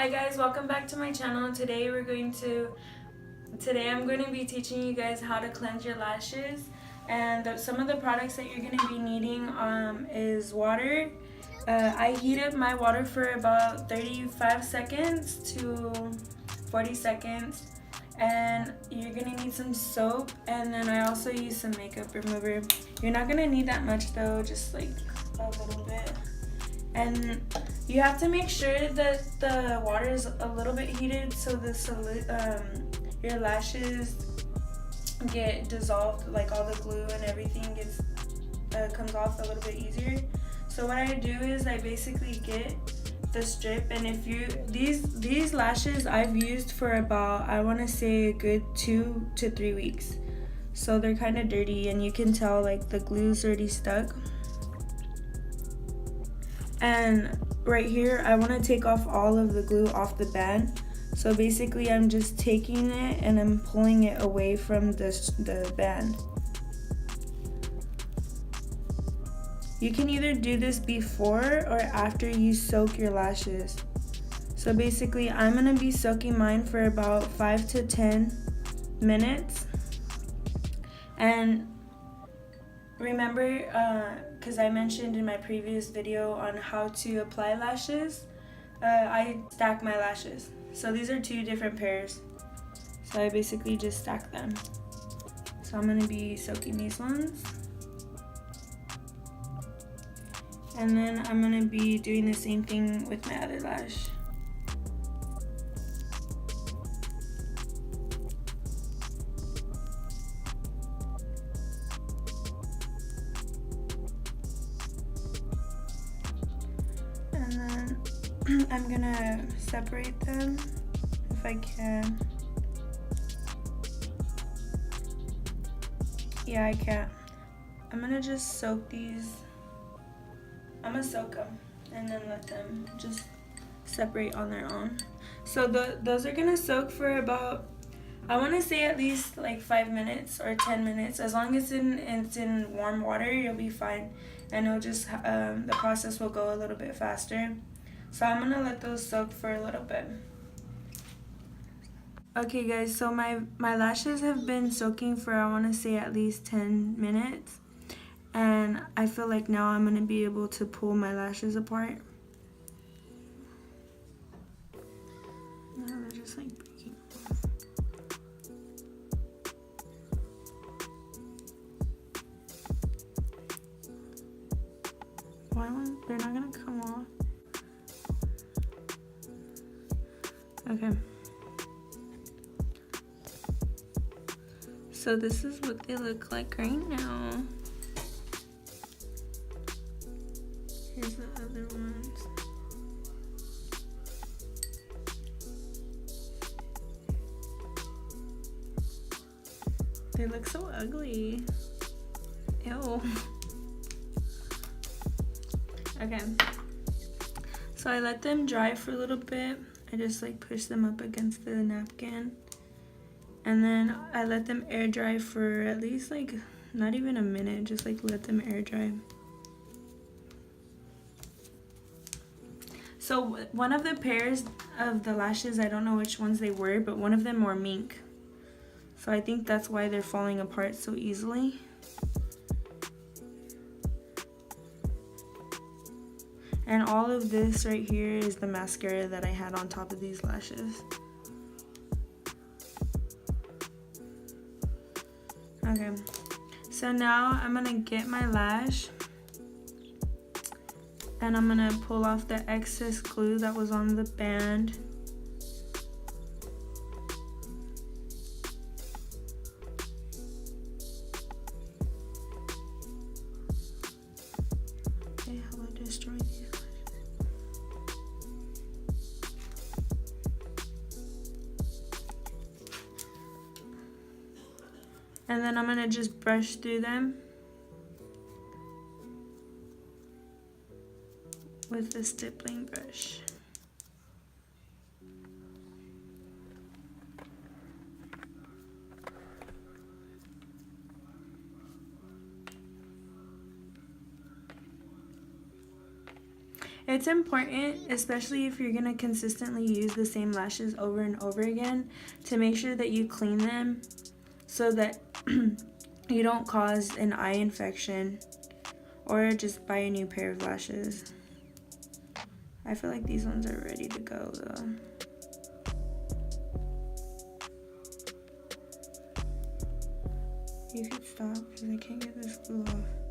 Hi guys, welcome back to my channel. Today I'm going to be teaching you guys how to cleanse your lashes, and some of the products that you're going to be needing is water. I heat up my water for about 35 seconds to 40 seconds, and you're going to need some soap, and then I also use some makeup remover. You're not going to need that much though, just like a little bit. And you have to make sure that the water is a little bit heated so your lashes get dissolved, like all the glue and everything comes off a little bit easier. So what I do is I basically get the strip, and if these lashes I've used for about, I want to say, a good 2 to 3 weeks. So they're kind of dirty, and you can tell like the glue's already stuck. And right here, I want to take off all of the glue off the band. So basically, I'm just taking it and I'm pulling it away from the band. You can either do this before or after you soak your lashes. So basically, I'm going to be soaking mine for about 5 to 10 minutes. And remember, because I mentioned in my previous video on how to apply lashes, I stack my lashes. So these are 2 different pairs. So I basically just stack them. So I'm going to be soaking these ones. And then I'm going to be doing the same thing with my other lash. I'm gonna separate them if I can. Yeah, I can't. I'm gonna just soak these. I'm gonna soak them and then let them just separate on their own. So those are gonna soak for about, I want to say, at least like 5 minutes or 10 minutes. As long as it's in warm water, you'll be fine, and it'll just the process will go a little bit faster. So I'm gonna let those soak for a little bit. Okay guys, so my lashes have been soaking for, I want to say, at least 10 minutes. And I feel like now I'm gonna be able to pull my lashes apart. Now they're just like breaking. They're not gonna come off. Okay. So this is what they look like right now. Here's the other ones. They look so ugly. Ew. Okay. So I let them dry for a little bit. I just like push them up against the napkin, and then I let them air dry for at least like not even a minute, just like let them air dry. So one of the pairs of the lashes, I don't know which ones they were, but one of them were mink. So I think that's why they're falling apart so easily. And all of this right here is the mascara that I had on top of these lashes. Okay, so now I'm gonna get my lash and I'm gonna pull off the excess glue that was on the band. Okay, how about I destroy these? And then I'm gonna just brush through them with the stippling brush. It's important, especially if you're going to consistently use the same lashes over and over again, to make sure that you clean them so that you don't cause an eye infection or just buy a new pair of lashes. I feel like these ones are ready to go though. You could stop because I can't get this glue off.